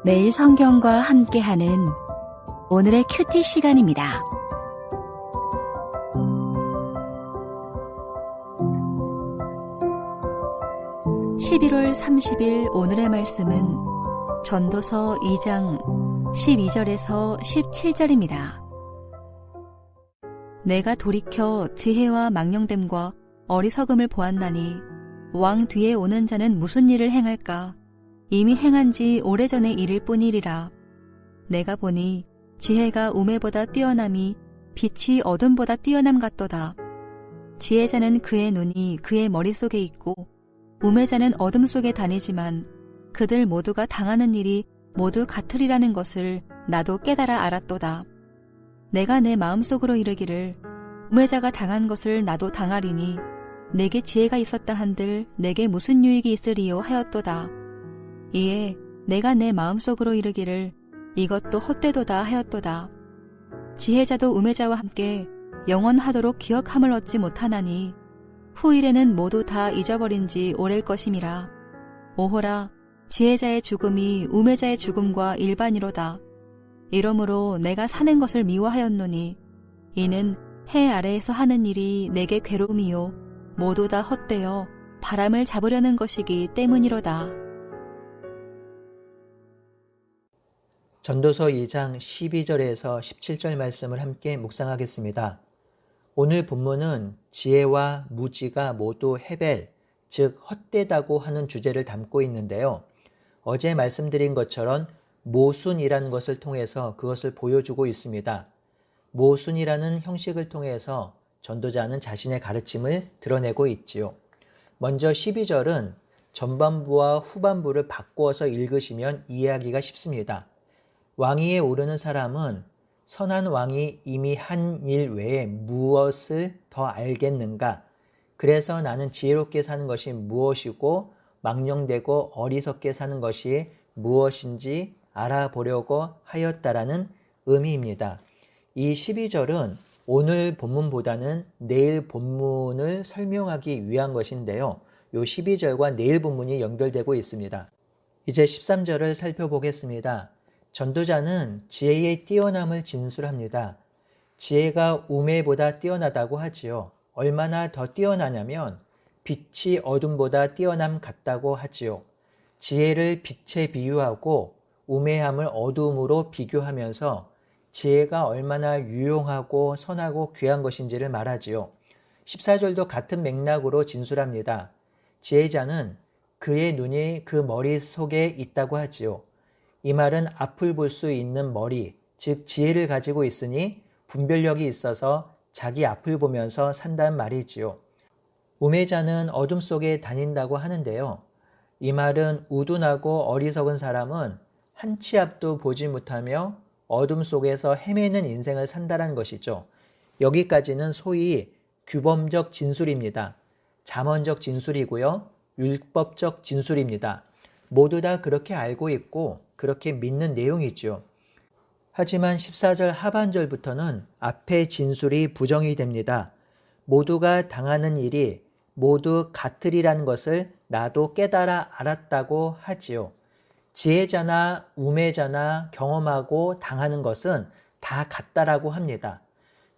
매일 성경과 함께하는 오늘의 큐티 시간입니다. (11월 30일) 오늘의 말씀은 전도서 2장 12절에서 17절입니다. 내가 돌이켜 지혜와 망령됨과 어리석음을 보았나니 왕 뒤에 오는 자는 무슨 일을 행할까? 이미 행한 지 오래전의 일일 뿐이리라. 내가 보니 지혜가 우매보다 뛰어남이 빛이 어둠보다 뛰어남 같도다. 지혜자는 그의 눈이 그의 머릿속에 있고 우매자는 어둠 속에 다니지만 그들 모두가 당하는 일이 모두 같으리라는 것을 나도 깨달아 알았도다. 내가 내 마음속으로 이르기를 우매자가 당한 것을 나도 당하리니 내게 지혜가 있었다 한들 내게 무슨 유익이 있으리요 하였도다. 이에 내가 내 마음속으로 이르기를 이것도 헛되도다 하였도다. 지혜자도 우매자와 함께 영원하도록 기억함을 얻지 못하나니 후일에는 모두 다 잊어버린 지 오래일 것임이라. 오호라, 지혜자의 죽음이 우매자의 죽음과 일반이로다. 이러므로 내가 사는 것을 미워하였노니 이는 해 아래에서 하는 일이 내게 괴로움이요 모두 다 헛되어 바람을 잡으려는 것이기 때문이로다. 전도서 2장 12절에서 17절 말씀을 함께 묵상하겠습니다. 오늘 본문은 지혜와 무지가 모두 헤벨, 즉 헛되다고 하는 주제를 담고 있는데요. 어제 말씀드린 것처럼 모순이라는 것을 통해서 그것을 보여주고 있습니다. 모순이라는 형식을 통해서 전도자는 자신의 가르침을 드러내고 있지요. 먼저 12절은 전반부와 후반부를 바꾸어서 읽으시면 이해하기가 쉽습니다. 왕위에 오르는 사람은 선한 왕이 이미 한 일 외에 무엇을 더 알겠는가? 그래서 나는 지혜롭게 사는 것이 무엇이고 망령되고 어리석게 사는 것이 무엇인지 알아보려고 하였다라는 의미입니다. 이 12절은 오늘 본문보다는 내일 본문을 설명하기 위한 것인데요. 이 12절과 내일 본문이 연결되고 있습니다. 이제 13절을 살펴보겠습니다. 전도자는 지혜의 뛰어남을 진술합니다. 지혜가 우매보다 뛰어나다고 하지요. 얼마나 더 뛰어나냐면 빛이 어둠보다 뛰어남 같다고 하지요. 지혜를 빛에 비유하고 우매함을 어둠으로 비교하면서 지혜가 얼마나 유용하고 선하고 귀한 것인지를 말하지요. 14절도 같은 맥락으로 진술합니다. 지혜자는 그의 눈이 그 머릿속에 있다고 하지요. 이 말은 앞을 볼 수 있는 머리, 즉 지혜를 가지고 있으니 분별력이 있어서 자기 앞을 보면서 산다는 말이지요. 우매자는 어둠 속에 다닌다고 하는데요. 이 말은 우둔하고 어리석은 사람은 한 치 앞도 보지 못하며 어둠 속에서 헤매는 인생을 산다는 것이죠. 여기까지는 소위 규범적 진술입니다. 잠언적 진술이고요. 율법적 진술입니다. 모두 다 그렇게 알고 있고 그렇게 믿는 내용이죠. 하지만 14절 하반절부터는 앞의 진술이 부정이 됩니다. 모두가 당하는 일이 모두 같으리라는 것을 나도 깨달아 알았다고 하지요. 지혜자나 우매자나 경험하고 당하는 것은 다 같다라고 합니다.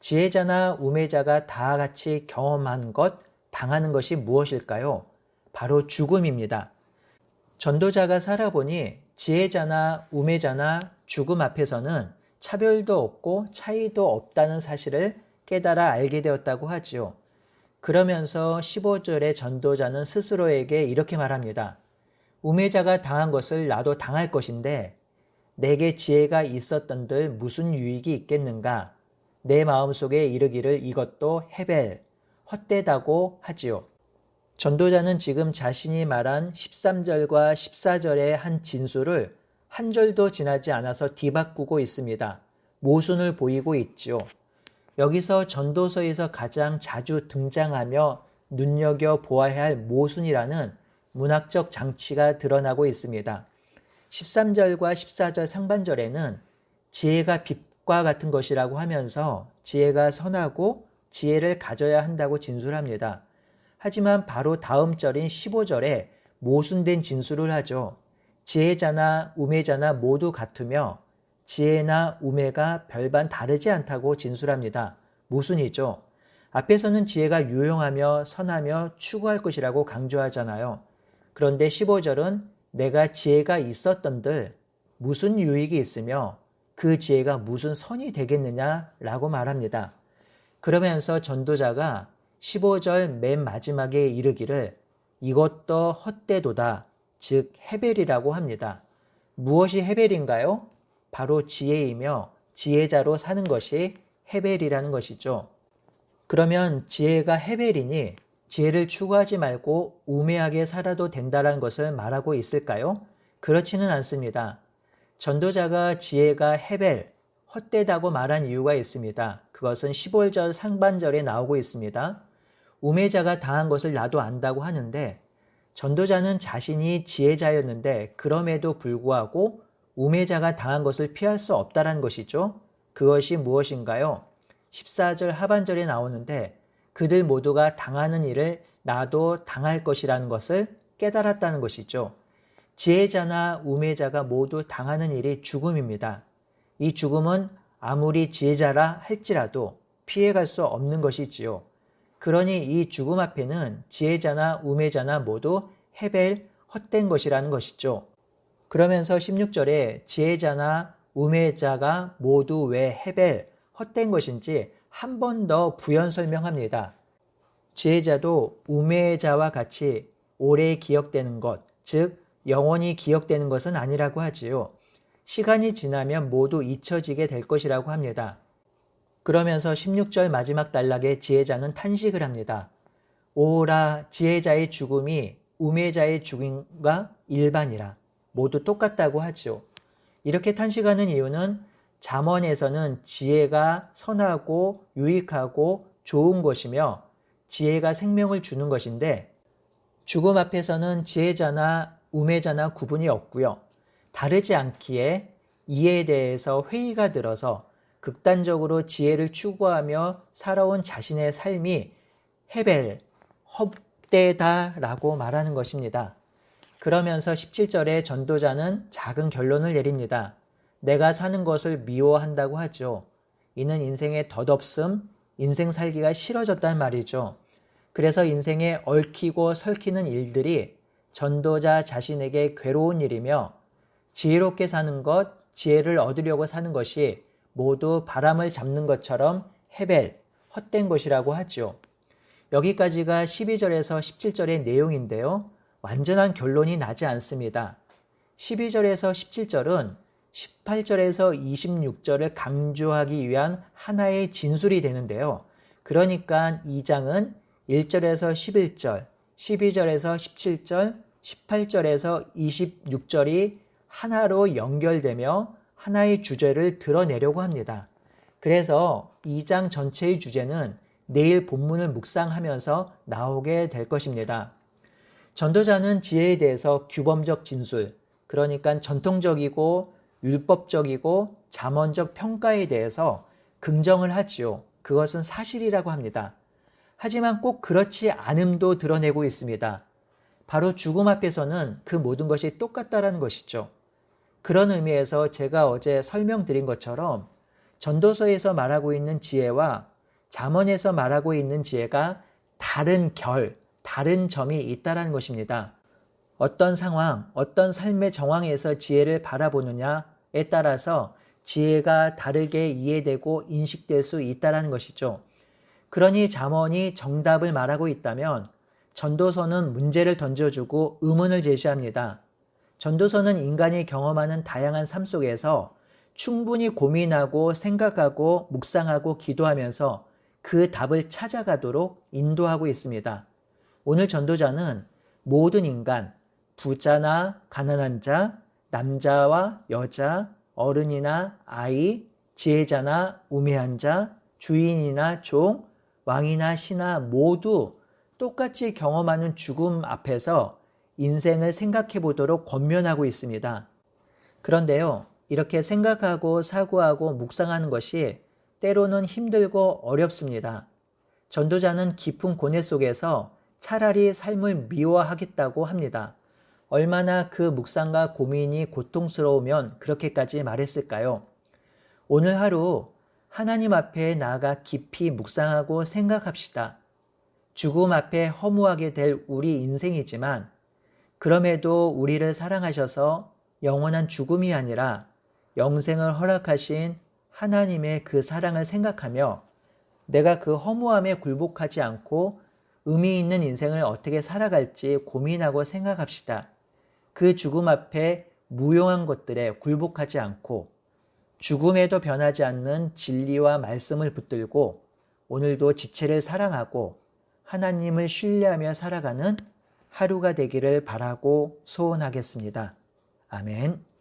지혜자나 우매자가 다 같이 경험한 것, 당하는 것이 무엇일까요? 바로 죽음입니다. 전도자가 살아보니 지혜자나 우매자나 죽음 앞에서는 차별도 없고 차이도 없다는 사실을 깨달아 알게 되었다고 하지요. 그러면서 15절에 전도자는 스스로에게 이렇게 말합니다. 우매자가 당한 것을 나도 당할 것인데 내게 지혜가 있었던들 무슨 유익이 있겠는가? 내 마음속에 이르기를 이것도 헤벨, 헛되다고 하지요. 전도자는 지금 자신이 말한 13절과 14절의 한 진술을 한 절도 지나지 않아서 뒤바꾸고 있습니다. 모순을 보이고 있지요. 여기서 전도서에서 가장 자주 등장하며 눈여겨보아야 할 모순이라는 문학적 장치가 드러나고 있습니다. 13절과 14절 상반절에는 지혜가 빛과 같은 것이라고 하면서 지혜가 선하고 지혜를 가져야 한다고 진술합니다. 하지만 바로 다음 절인 15절에 모순된 진술을 하죠. 지혜자나 우매자나 모두 같으며 지혜나 우매가 별반 다르지 않다고 진술합니다. 모순이죠. 앞에서는 지혜가 유용하며 선하며 추구할 것이라고 강조하잖아요. 그런데 15절은 내가 지혜가 있었던들 무슨 유익이 있으며 그 지혜가 무슨 선이 되겠느냐라고 말합니다. 그러면서 전도자가 15절 맨 마지막에 이르기를 이것도 헛되도다, 즉 헤벨이라고 합니다. 무엇이 헤벨인가요? 바로 지혜이며 지혜자로 사는 것이 헤벨이라는 것이죠. 그러면 지혜가 헤벨이니 지혜를 추구하지 말고 우매하게 살아도 된다는 것을 말하고 있을까요? 그렇지는 않습니다. 전도자가 지혜가 헤벨, 헛되다고 말한 이유가 있습니다. 그것은 15절 상반절에 나오고 있습니다. 우매자가 당한 것을 나도 안다고 하는데 전도자는 자신이 지혜자였는데 그럼에도 불구하고 우매자가 당한 것을 피할 수 없다는 것이죠. 그것이 무엇인가요? 14절 하반절에 나오는데 그들 모두가 당하는 일을 나도 당할 것이라는 것을 깨달았다는 것이죠. 지혜자나 우매자가 모두 당하는 일이 죽음입니다. 이 죽음은 아무리 지혜자라 할지라도 피해갈 수 없는 것이지요. 그러니 이 죽음 앞에는 지혜자나 우매자나 모두 헤벨, 헛된 것이라는 것이죠. 그러면서 16절에 지혜자나 우매자가 모두 왜 헤벨, 헛된 것인지 한 번 더 부연 설명합니다. 지혜자도 우매자와 같이 오래 기억되는 것, 즉 영원히 기억되는 것은 아니라고 하지요. 시간이 지나면 모두 잊혀지게 될 것이라고 합니다. 그러면서 16절 마지막 단락에 지혜자는 탄식을 합니다. 오라 지혜자의 죽음이 우매자의 죽음과 일반이라 모두 똑같다고 하지요. 이렇게 탄식하는 이유는 잠언에서는 지혜가 선하고 유익하고 좋은 것이며 지혜가 생명을 주는 것인데 죽음 앞에서는 지혜자나 우매자나 구분이 없고요. 다르지 않기에 이에 대해서 회의가 들어서 극단적으로 지혜를 추구하며 살아온 자신의 삶이 헤벨, 헛되다라고 말하는 것입니다. 그러면서 17절에 전도자는 작은 결론을 내립니다. 내가 사는 것을 미워한다고 하죠. 이는 인생의 덧없음, 인생 살기가 싫어졌단 말이죠. 그래서 인생에 얽히고 설키는 일들이 전도자 자신에게 괴로운 일이며 지혜롭게 사는 것, 지혜를 얻으려고 사는 것이 모두 바람을 잡는 것처럼 헤벨, 헛된 것이라고 하죠. 여기까지가 12절에서 17절의 내용인데요. 완전한 결론이 나지 않습니다. 12절에서 17절은 18절에서 26절을 강조하기 위한 하나의 진술이 되는데요. 그러니까 2장은 1절에서 11절, 12절에서 17절, 18절에서 26절이 하나로 연결되며 하나의 주제를 드러내려고 합니다. 그래서 2장 전체의 주제는 내일 본문을 묵상하면서 나오게 될 것입니다. 전도자는 지혜에 대해서 규범적 진술, 그러니까 전통적이고 율법적이고 잠언적 평가에 대해서 긍정을 하지요. 그것은 사실이라고 합니다. 하지만 꼭 그렇지 않음도 드러내고 있습니다. 바로 죽음 앞에서는 그 모든 것이 똑같다라는 것이죠. 그런 의미에서 제가 어제 설명드린 것처럼 전도서에서 말하고 있는 지혜와 잠언에서 말하고 있는 지혜가 다른 다른 점이 있다는 것입니다. 어떤 상황, 어떤 삶의 정황에서 지혜를 바라보느냐에 따라서 지혜가 다르게 이해되고 인식될 수 있다는 것이죠. 그러니 잠언이 정답을 말하고 있다면 전도서는 문제를 던져주고 의문을 제시합니다. 전도서는 인간이 경험하는 다양한 삶 속에서 충분히 고민하고 생각하고 묵상하고 기도하면서 그 답을 찾아가도록 인도하고 있습니다. 오늘 전도자는 모든 인간, 부자나 가난한 자, 남자와 여자, 어른이나 아이, 지혜자나 우매한 자, 주인이나 종, 왕이나 신하 모두 똑같이 경험하는 죽음 앞에서 인생을 생각해 보도록 권면하고 있습니다. 그런데요, 이렇게 생각하고 사고하고 묵상하는 것이 때로는 힘들고 어렵습니다. 전도자는 깊은 고뇌 속에서 차라리 삶을 미워하겠다고 합니다. 얼마나 그 묵상과 고민이 고통스러우면 그렇게까지 말했을까요? 오늘 하루 하나님 앞에 나아가 깊이 묵상하고 생각합시다. 죽음 앞에 허무하게 될 우리 인생이지만 그럼에도 우리를 사랑하셔서 영원한 죽음이 아니라 영생을 허락하신 하나님의 그 사랑을 생각하며 내가 그 허무함에 굴복하지 않고 의미 있는 인생을 어떻게 살아갈지 고민하고 생각합시다. 그 죽음 앞에 무용한 것들에 굴복하지 않고 죽음에도 변하지 않는 진리와 말씀을 붙들고 오늘도 지체를 사랑하고 하나님을 신뢰하며 살아가는 하루가 되기를 바라고 소원하겠습니다. 아멘.